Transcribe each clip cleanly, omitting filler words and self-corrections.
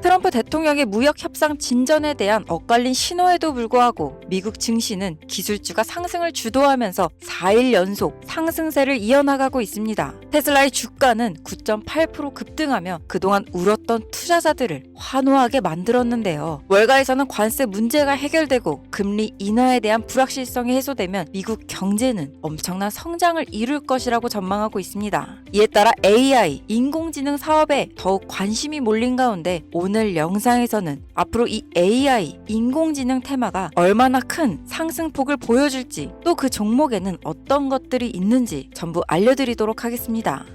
트럼프 대통령의 무역 협상 진전에 대한 엇갈린 신호에도 불구하고 미국 증시는 기술주가 상승을 주도하면서 4일 연속 상승세를 이어나가고 있습니다. 테슬라의 주가는 9.8% 급등하며 그동안 울었던 투자자들을 환호하게 만들었는데요. 월가에서는 관세 문제가 해결되고 금리 인하에 대한 불확실성이 해소되면 미국 경제는 엄청난 성장을 이룰 것이라고 전망하고 있습니다. 이에 따라 AI, 인공지능 사업에 더욱 관심이 몰린 가운데 오늘 영상에서는 앞으로 이 AI, 인공지능 테마가 얼마나 큰 상승폭을 보여줄지 또 그 종목에는 어떤 것들이 있는지 전부 알려드리도록 하겠습니다.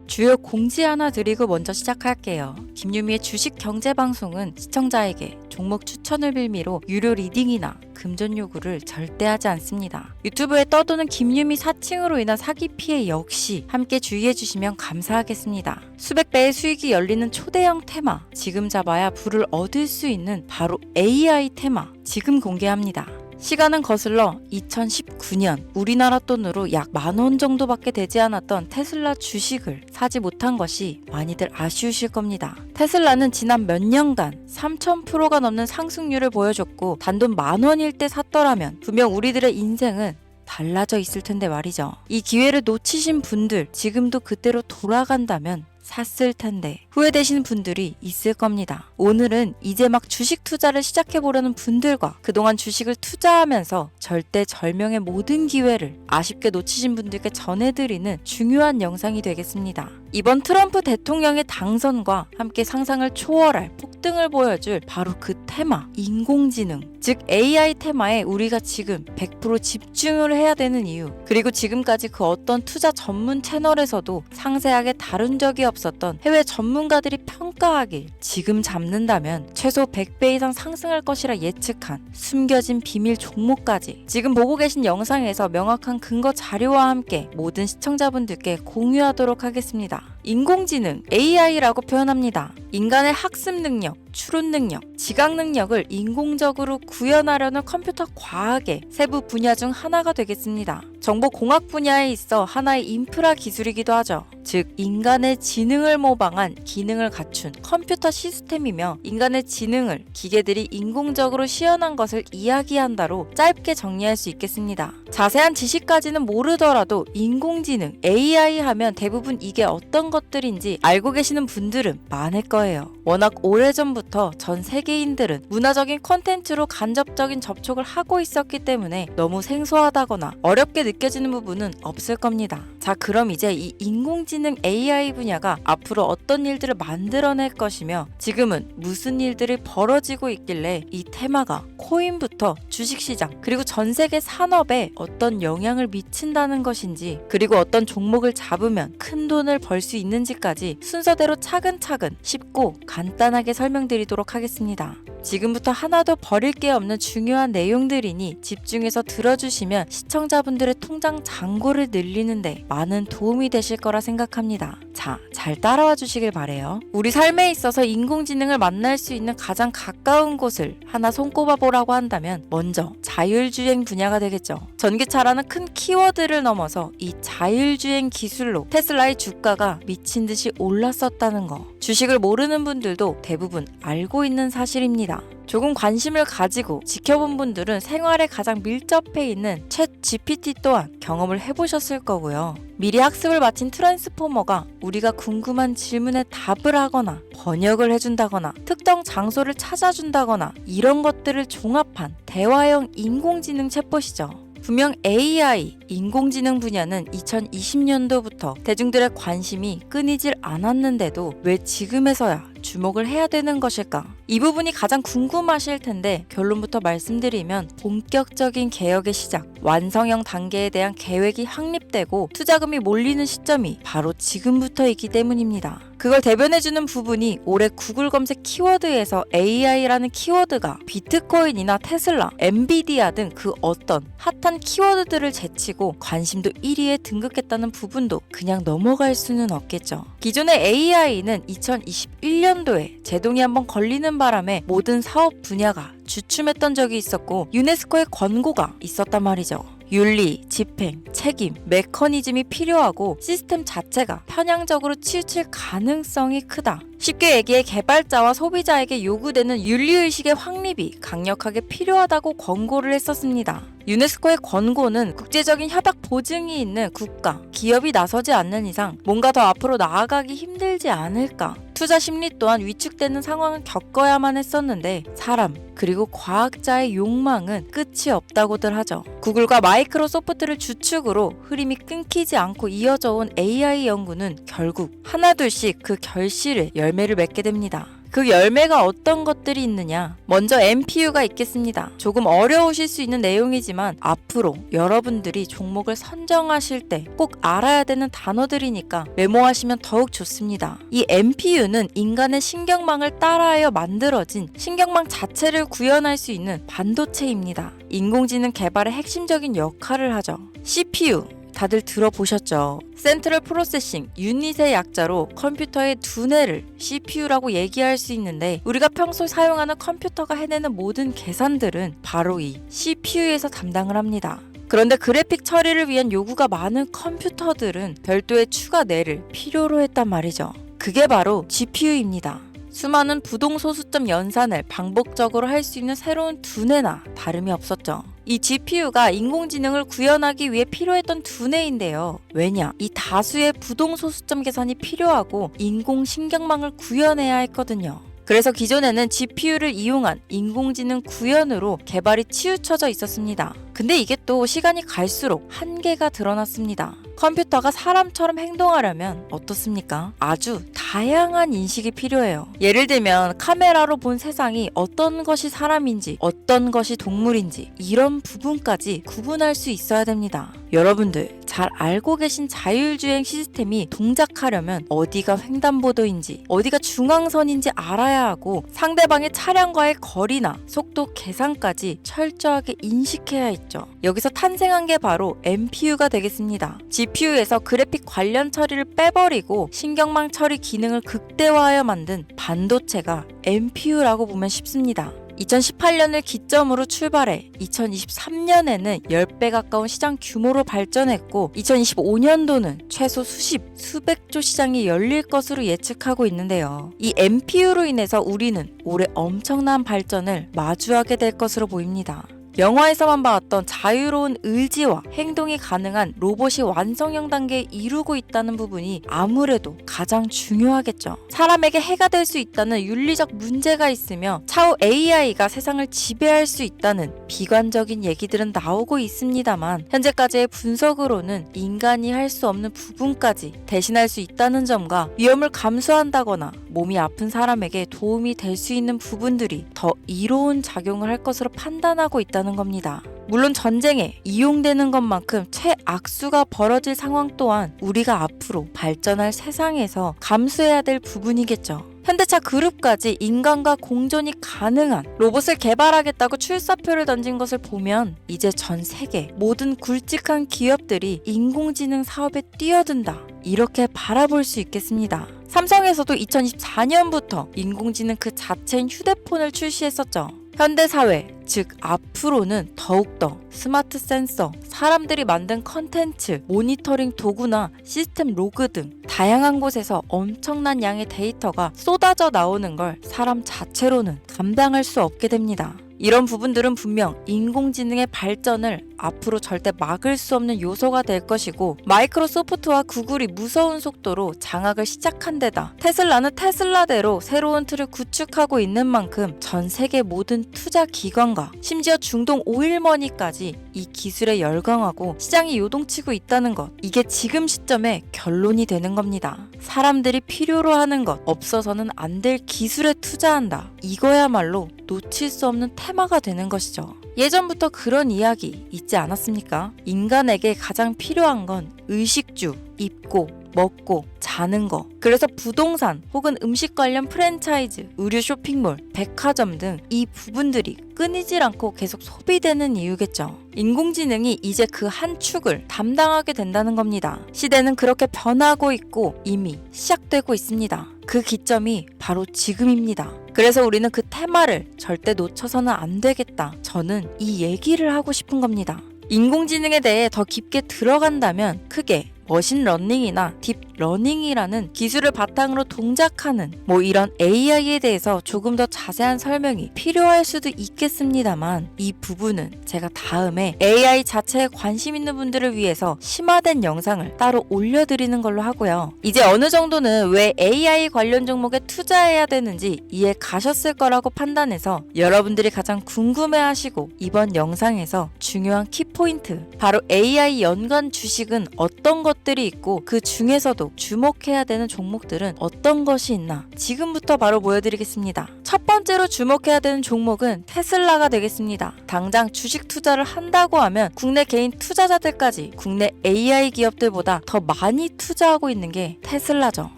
주요 공지 하나 드리고 먼저 시작할게요. 김유미의 주식 경제 방송은 시청자에게 종목 추천을 빌미로 유료 리딩이나 금전 요구를 절대 하지 않습니다. 유튜브에 떠도는 김유미 사칭으로 인한 사기 피해 역시 함께 주의해 주시면 감사하겠습니다. 수백 배의 수익이 열리는 초대형 테마, 지금 잡아야 부를 얻을 수 있는 바로 AI 테마, 지금 공개합니다. 시간은 거슬러 2019년 우리나라 돈으로 약 10,000원 정도밖에 되지 않았던 테슬라 주식을 사지 못한 것이 많이들 아쉬우실 겁니다. 테슬라는 지난 몇 년간 3000%가 넘는 상승률을 보여줬고 단돈 10,000원일 때 샀더라면 분명 우리들의 인생은 달라져 있을 텐데 말이죠. 이 기회를 놓치신 분들, 지금도 그때로 돌아간다면 샀을 텐데 후회되시는 분들이 있을 겁니다. 오늘은 이제 막 주식 투자를 시작해보려는 분들과 그동안 주식을 투자하면서 절대절명의 모든 기회를 아쉽게 놓치신 분들께 전해드리는 중요한 영상이 되겠습니다. 이번 트럼프 대통령의 당선과 함께 상상을 초월할 폭등을 보여줄 바로 그 테마, 인공지능, 즉 AI 테마에 우리가 지금 100% 집중을 해야 되는 이유, 그리고 지금까지 그 어떤 투자 전문 채널에서도 상세하게 다룬 적이 없었던 해외 전문가들이 평가하길 지금 잡는다면 최소 100배 이상 상승할 것이라 예측한 숨겨진 비밀 종목까지 지금 보고 계신 영상에서 명확한 근거 자료와 함께 모든 시청자분들께 공유하도록 하겠습니다. 인공지능, AI라고 표현합니다. 인간의 학습 능력, 추론 능력, 지각 능력을 인공적으로 구현하려는 컴퓨터 과학의 세부 분야 중 하나가 되겠습니다. 정보공학 분야에 있어 하나의 인프라 기술이기도 하죠. 즉 인간의 지능을 모방한 기능을 갖춘 컴퓨터 시스템이며 인간의 지능을 기계들이 인공적으로 시연한 것을 이야기한다로 짧게 정리할 수 있겠습니다. 자세한 지식까지는 모르더라도 인공지능, AI 하면 대부분 이게 어떤 것들인지 알고 계시는 분들은 많을 거예요. 워낙 오래전부터 전 세계인들은 문화적인 콘텐츠로 간접적인 접촉을 하고 있었기 때문에 너무 생소하다거나 어렵게 느껴지는 부분은 없을 겁니다. 자, 그럼 이제 이 인공지능 AI 분야가 앞으로 어떤 일들을 만들어낼 것이며 지금은 무슨 일들이 벌어지고 있길래 이 테마가 코인부터 주식시장 그리고 전 세계 산업에 어떤 영향을 미친다는 것인지, 그리고 어떤 종목을 잡으면 큰 돈을 벌 수 있는지까지 순서대로 차근차근 쉽고 간단하게 설명드리도록 하겠습니다. 지금부터 하나도 버릴 게 없는 중요한 내용들이니 집중해서 들어주시면 시청자분들의 통장 잔고를 늘리는데 많은 도움이 되실 거라 생각합니다. 자, 잘 따라와 주시길 바래요. 우리 삶에 있어서 인공지능을 만날 수 있는 가장 가까운 곳을 하나 손꼽아 보라고 한다면 먼저 자율주행 분야가 되겠죠. 전기차라는 큰 키워드를 넘어서 이 자율주행 기술로 테슬라의 주가가 미친 듯이 올랐었다는 거, 주식을 모르는 분들도 대부분 알고 있는 사실입니다. 조금 관심을 가지고 지켜본 분들은 생활에 가장 밀접해 있는 챗 GPT 또한 경험을 해보셨을 거고요. 미리 학습을 마친 트랜스포머가 우리가 궁금한 질문에 답을 하거나 번역을 해준다거나 특정 장소를 찾아준다거나 이런 것들을 종합한 대화형 인공지능 챗봇이죠. 분명 AI, 인공지능 분야는 2020년도부터 대중들의 관심이 끊이질 않았는데도 왜 지금에서야 주목을 해야 되는 것일까? 이 부분이 가장 궁금하실 텐데 결론부터 말씀드리면 본격적인 개혁의 시작, 완성형 단계에 대한 계획이 확립되고 투자금이 몰리는 시점이 바로 지금부터이기 때문입니다. 그걸 대변해주는 부분이 올해 구글 검색 키워드에서 AI라는 키워드가 비트코인이나 테슬라, 엔비디아 등 그 어떤 핫한 키워드들을 제치고 관심도 1위에 등극했다는 부분도 그냥 넘어갈 수는 없겠죠. 기존의 AI는 2021년도에 제동이 한번 걸리는 바람에 모든 사업 분야가 주춤했던 적이 있었고 유네스코의 권고가 있었단 말이죠. 윤리, 집행, 책임, 메커니즘이 필요하고 시스템 자체가 편향적으로 치우칠 가능성이 크다. 쉽게 얘기해 개발자와 소비자에게 요구되는 윤리의식의 확립이 강력하게 필요하다고 권고를 했었습니다. 유네스코의 권고는 국제적인 협약 보증이 있는 국가, 기업이 나서지 않는 이상 뭔가 더 앞으로 나아가기 힘들지 않을까. 투자 심리 또한 위축되는 상황을 겪어야만 했었는데 사람, 그리고 과학자의 욕망은 끝이 없다고들 하죠. 구글과 마이크로소프트를 주축으로 흐름이 끊기지 않고 이어져 온 AI 연구는 결국 하나둘씩 그 결실을 열매를 맺게 됩니다. 그 열매가 어떤 것들이 있느냐? 먼저 MPU가 있겠습니다. 조금 어려우실 수 있는 내용이지만 앞으로 여러분들이 종목을 선정하실 때 꼭 알아야 되는 단어들이니까 메모하시면 더욱 좋습니다. 이 MPU는 인간의 신경망을 따라하여 만들어진 신경망 자체를 구현할 수 있는 반도체입니다. 인공지능 개발의 핵심적인 역할을 하죠. CPU 다들 들어보셨죠? 센트럴 프로세싱 유닛의 약자로 컴퓨터의 두뇌를 CPU라고 얘기할 수 있는데 우리가 평소 사용하는 컴퓨터가 해내는 모든 계산들은 바로 이 CPU에서 담당을 합니다. 그런데 그래픽 처리를 위한 요구가 많은 컴퓨터들은 별도의 추가 뇌를 필요로 했단 말이죠. 그게 바로 GPU입니다. 수많은 부동소수점 연산을 반복적으로 할 수 있는 새로운 두뇌나 다름이 없었죠. 이 GPU가 인공지능을 구현하기 위해 필요했던 두뇌인데요. 왜냐? 이 다수의 부동소수점 계산이 필요하고 인공신경망을 구현해야 했거든요. 그래서 기존에는 GPU를 이용한 인공지능 구현으로 개발이 치우쳐져 있었습니다. 근데 이게 또 시간이 갈수록 한계가 드러났습니다. 컴퓨터가 사람처럼 행동하려면 어떻습니까? 아주 다양한 인식이 필요해요. 예를 들면 카메라로 본 세상이 어떤 것이 사람인지 어떤 것이 동물인지 이런 부분까지 구분할 수 있어야 됩니다. 여러분들 잘 알고 계신 자율주행 시스템이 동작하려면 어디가 횡단보도인지 어디가 중앙선인지 알아야 하고 상대방의 차량과의 거리나 속도 계산까지 철저하게 인식해야 있죠. 여기서 탄생한 게 바로 MPU가 되겠습니다. GPU에서 그래픽 관련 처리를 빼버리고 신경망 처리 기능을 극대화하여 만든 반도체가 MPU라고 보면 쉽습니다. 2018년을 기점으로 출발해 2023년에는 10배 가까운 시장 규모로 발전했고 2025년도는 최소 수백조 시장이 열릴 것으로 예측하고 있는데요. 이 MPU로 인해서 우리는 올해 엄청난 발전을 마주하게 될 것으로 보입니다. 영화에서만 봤던 자유로운 의지와 행동이 가능한 로봇이 완성형 단계에 이루고 있다는 부분이 아무래도 가장 중요하겠죠. 사람에게 해가 될 수 있다는 윤리적 문제가 있으며 차후 AI가 세상을 지배할 수 있다는 비관적인 얘기들은 나오고 있습니다만 현재까지의 분석으로는 인간이 할 수 없는 부분까지 대신할 수 있다는 점과 위험을 감수한다거나 몸이 아픈 사람에게 도움이 될 수 있는 부분들이 더 이로운 작용을 할 것으로 판단하고 있다는 겁니다. 물론 전쟁에 이용되는 것만큼 최악수가 벌어질 상황 또한 우리가 앞으로 발전할 세상에서 감수해야 될 부분이겠죠. 현대차 그룹까지 인간과 공존이 가능한 로봇을 개발하겠다고 출사표를 던진 것을 보면 이제 전 세계 모든 굵직한 기업들이 인공지능 사업에 뛰어든다. 이렇게 바라볼 수 있겠습니다. 삼성에서도 2024년부터 인공지능 그 자체인 휴대폰을 출시했었죠. 현대사회, 즉 앞으로는 더욱더 스마트 센서, 사람들이 만든 컨텐츠, 모니터링 도구나 시스템 로그 등 다양한 곳에서 엄청난 양의 데이터가 쏟아져 나오는 걸 사람 자체로는 감당할 수 없게 됩니다. 이런 부분들은 분명 인공지능의 발전을 앞으로 절대 막을 수 없는 요소가 될 것이고 마이크로소프트와 구글이 무서운 속도로 장악을 시작한 데다 테슬라는 테슬라대로 새로운 틀을 구축하고 있는 만큼 전 세계 모든 투자 기관과 심지어 중동 오일머니까지 이 기술에 열광하고 시장이 요동치고 있다는 것, 이게 지금 시점에 결론이 되는 겁니다. 사람들이 필요로 하는 것, 없어서는 안 될 기술에 투자한다. 이거야말로 놓칠 수 없는 테마가 되는 것이죠. 예전부터 그런 이야기 있지 않았습니까? 인간에게 가장 필요한 건 의식주, 입고, 먹고, 자는 거. 그래서 부동산 혹은 음식 관련 프랜차이즈, 의류 쇼핑몰, 백화점 등 이 부분들이 끊이질 않고 계속 소비되는 이유겠죠. 인공지능이 이제 그 한 축을 담당하게 된다는 겁니다. 시대는 그렇게 변하고 있고 이미 시작되고 있습니다. 그 기점이 바로 지금입니다. 그래서 우리는 그 테마를 절대 놓쳐서는 안 되겠다. 저는 이 얘기를 하고 싶은 겁니다. 인공지능에 대해 더 깊게 들어간다면 크게 머신러닝이나 딥러닝이라는 기술을 바탕으로 동작하는 이런 AI에 대해서 조금 더 자세한 설명이 필요할 수도 있겠습니다만 이 부분은 제가 다음에 AI 자체에 관심 있는 분들을 위해서 심화된 영상을 따로 올려드리는 걸로 하고요. 이제 어느 정도는 왜 AI 관련 종목에 투자해야 되는지 이해 가셨을 거라고 판단해서 여러분들이 가장 궁금해하시고 이번 영상에서 중요한 키포인트, 바로 AI 연관 주식은 어떤 것들이 있고 그 중에서도 주목해야 되는 종목들은 어떤 것이 있나 지금부터 바로 보여드리겠습니다. 첫 번째로 주목해야 되는 종목은 테슬라가 되겠습니다. 당장 주식 투자를 한다고 하면 국내 개인 투자자들까지 국내 AI 기업들보다 더 많이 투자하고 있는 게 테슬라죠.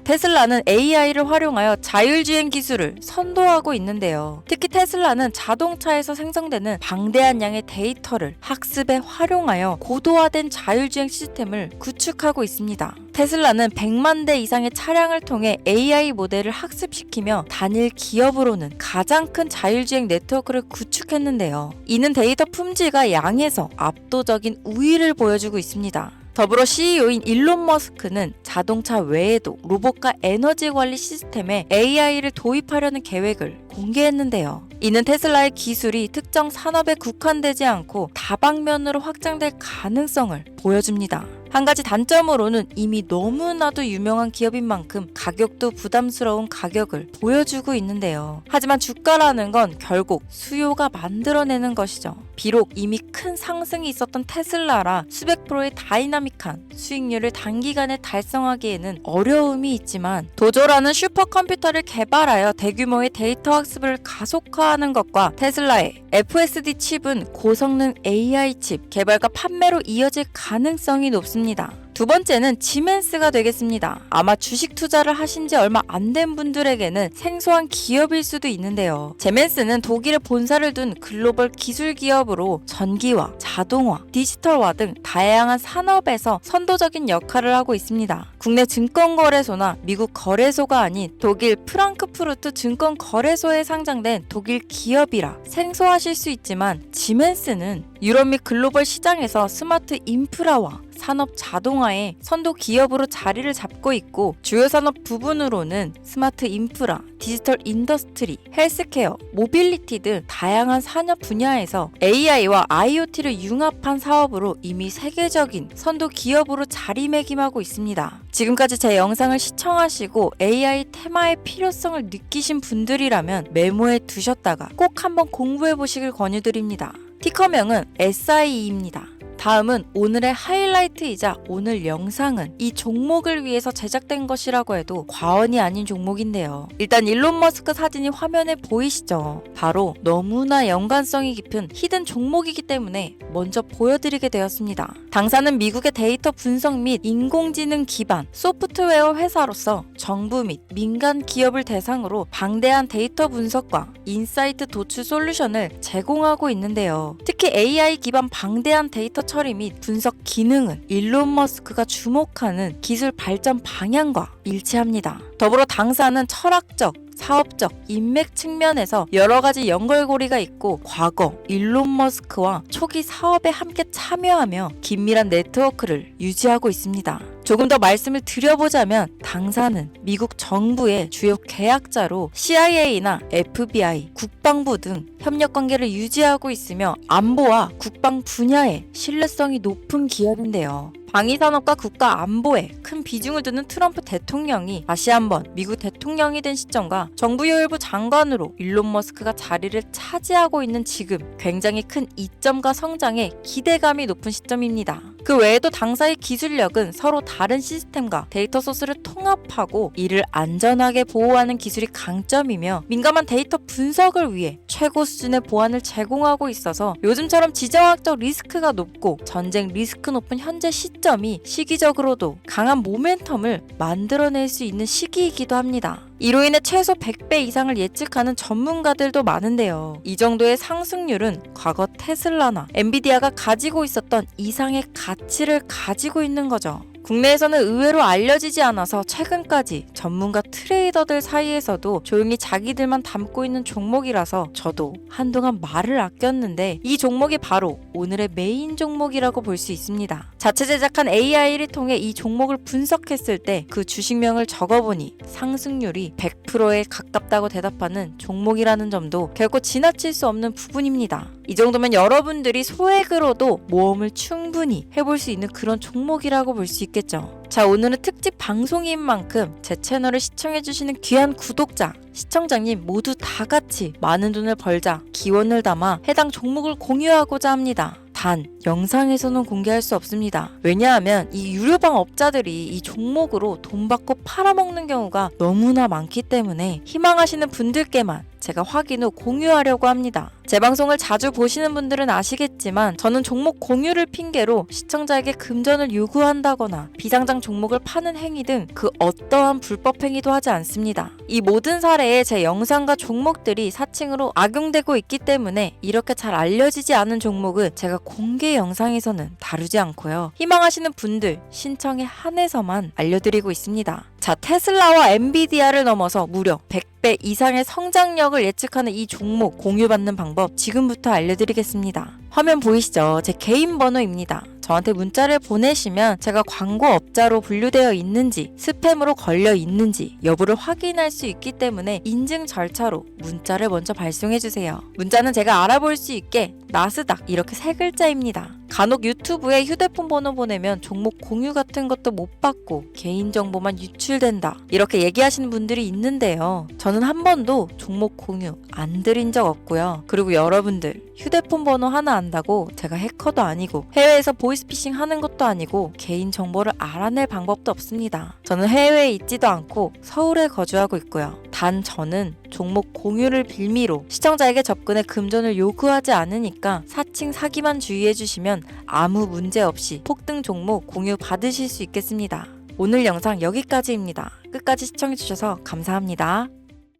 테슬라는 AI를 활용하여 자율주행 기술을 선도하고 있는데요. 특히 테슬라는 자동차에서 생성되는 방대한 양의 데이터를 학습에 활용하여 고도화된 자율주행 시스템을 구축하고 있습니다. 테슬라는 100만 대 이상의 차량을 통해 AI 모델을 학습시키며 단일 기업으로는 가장 큰 자율주행 네트워크를 구축했는데요. 이는 데이터 품질과 양에서 압도적인 우위를 보여주고 있습니다. 더불어 CEO인 일론 머스크는 자동차 외에도 로봇과 에너지 관리 시스템에 AI를 도입하려는 계획을 공개했는데요. 이는 테슬라의 기술이 특정 산업에 국한되지 않고 다방면으로 확장될 가능성을 보여줍니다. 한 가지 단점으로는 이미 너무나도 유명한 기업인 만큼 가격도 부담스러운 가격을 보여주고 있는데요. 하지만 주가라는 건 결국 수요가 만들어내는 것이죠. 비록 이미 큰 상승이 있었던 테슬라라 수백 프로의 다이나믹한 수익률을 단기간에 달성하기에는 어려움이 있지만 도조라는 슈퍼컴퓨터를 개발하여 대규모의 데이터 학습을 가속화하는 것과 테슬라의 FSD 칩은 고성능 AI 칩 개발과 판매로 이어질 가능성이 높습니다. 두 번째는 지멘스가 되겠습니다. 아마 주식 투자를 하신 지 얼마 안 된 분들에게는 생소한 기업일 수도 있는데요. 지멘스는 독일에 본사를 둔 글로벌 기술 기업으로 전기화, 자동화, 디지털화 등 다양한 산업에서 선도적인 역할을 하고 있습니다. 국내 증권거래소나 미국 거래소가 아닌 독일 프랑크푸르트 증권거래소에 상장된 독일 기업이라 생소하실 수 있지만 지멘스는 유럽 및 글로벌 시장에서 스마트 인프라와 산업 자동화의 선도 기업으로 자리를 잡고 있고 주요 산업 부분으로는 스마트 인프라, 디지털 인더스트리, 헬스케어, 모빌리티 등 다양한 산업 분야에서 AI와 IoT를 융합한 사업으로 이미 세계적인 선도 기업으로 자리매김하고 있습니다. 지금까지 제 영상을 시청하시고 AI 테마의 필요성을 느끼신 분들이라면 메모해 두셨다가 꼭 한번 공부해 보시길 권유드립니다. 티커명은 SIE입니다. 다음은 오늘의 하이라이트이자 오늘 영상은 이 종목을 위해서 제작된 것이라고 해도 과언이 아닌 종목인데요. 일단 일론 머스크 사진이 화면에 보이시죠? 바로 너무나 연관성이 깊은 히든 종목이기 때문에 먼저 보여드리게 되었습니다. 당사는 미국의 데이터 분석 및 인공지능 기반 소프트웨어 회사로서 정부 및 민간 기업을 대상으로 방대한 데이터 분석과 인사이트 도출 솔루션을 제공하고 있는데요. 특히 AI 기반 방대한 데이터 처리 및 분석 기능은 일론 머스크가 주목하는 기술 발전 방향과 일치합니다. 더불어 당사는 철학적, 사업적, 인맥 측면에서 여러 가지 연결고리가 있고 과거 일론 머스크와 초기 사업에 함께 참여하며 긴밀한 네트워크를 유지하고 있습니다. 조금 더 말씀을 드려보자면 당사는 미국 정부의 주요 계약자로 CIA나 FBI, 국방부 등 협력 관계를 유지하고 있으며 안보와 국방 분야에 신뢰성이 높은 기업인데요. 방위산업과 국가 안보에 큰 비중을 두는 트럼프 대통령이 다시 한번 미국 대통령이 된 시점과 정부요일부 장관으로 일론 머스크가 자리를 차지하고 있는 지금 굉장히 큰 이점과 성장에 기대감이 높은 시점입니다. 그 외에도 당사의 기술력은 서로 다른 시스템과 데이터 소스를 통합하고 이를 안전하게 보호하는 기술이 강점이며 민감한 데이터 분석을 위해 최고 수준의 보안을 제공하고 있어서 요즘처럼 지정학적 리스크가 높고 전쟁 리스크 높은 현재 시점이 시기적으로도 강한 모멘텀을 만들어낼 수 있는 시기이기도 합니다. 이로 인해 최소 100배 이상을 예측하는 전문가들도 많은데요. 이 정도의 상승률은 과거 테슬라나 엔비디아가 가지고 있었던 이상의 가치를 가지고 있는 거죠. 국내에서는 의외로 알려지지 않아서 최근까지 전문가 트레이더들 사이에서도 조용히 자기들만 담고 있는 종목이라서 저도 한동안 말을 아꼈는데 이 종목이 바로 오늘의 메인 종목이라고 볼 수 있습니다. 자체 제작한 AI를 통해 이 종목을 분석했을 때 그 주식명을 적어보니 상승률이 100%에 가깝다고 대답하는 종목이라는 점도 결코 지나칠 수 없는 부분입니다. 이 정도면 여러분들이 소액으로도 모험을 충분히 해볼 수 있는 그런 종목이라고 볼 수 있겠죠. 자, 오늘은 특집 방송인 만큼 제 채널을 시청해주시는 귀한 구독자, 시청자님 모두 다 같이 많은 돈을 벌자 기원을 담아 해당 종목을 공유하고자 합니다. 단, 영상에서는 공개할 수 없습니다. 왜냐하면 이 유료방 업자들이 이 종목으로 돈 받고 팔아먹는 경우가 너무나 많기 때문에 희망하시는 분들께만 제가 확인 후 공유하려고 합니다. 제 방송을 자주 보시는 분들은 아시겠지만 저는 종목 공유를 핑계로 시청자에게 금전을 요구한다거나 비상장 종목을 파는 행위 등 그 어떠한 불법 행위도 하지 않습니다. 이 모든 사례에 제 영상과 종목들이 사칭으로 악용되고 있기 때문에 이렇게 잘 알려지지 않은 종목은 제가 공개 영상에서는 다루지 않고요. 희망하시는 분들 신청에 한해서만 알려드리고 있습니다. 자, 테슬라와 엔비디아를 넘어서 무려 100배 이상의 성장력을 예측하는 이 종목 공유받는 방법 지금부터 알려드리겠습니다. 화면 보이시죠? 제 개인 번호입니다. 저한테 문자를 보내시면 제가 광고업자로 분류되어 있는지 스팸으로 걸려 있는지 여부를 확인할 수 있기 때문에 인증 절차로 문자를 먼저 발송해주세요. 문자는 제가 알아볼 수 있게 나스닥 이렇게 3글자입니다. 간혹 유튜브에 휴대폰 번호 보내면 종목 공유 같은 것도 못 받고 개인정보만 유출된다 이렇게 얘기하시는 분들이 있는데요. 저는 한 번도 종목 공유 안 드린 적 없고요. 그리고 여러분들 휴대폰 번호 하나 안다고 제가 해커도 아니고 해외에서 보이스피싱 하는 것도 아니고 개인정보를 알아낼 방법도 없습니다. 저는 해외에 있지도 않고 서울에 거주하고 있고요. 단 저는 종목 공유를 빌미로 시청자에게 접근해 금전을 요구하지 않으니까 사칭 사기만 주의해주시면 아무 문제 없이 폭등 종목 공유 받으실 수 있겠습니다. 오늘 영상 여기까지입니다. 끝까지 시청해주셔서 감사합니다.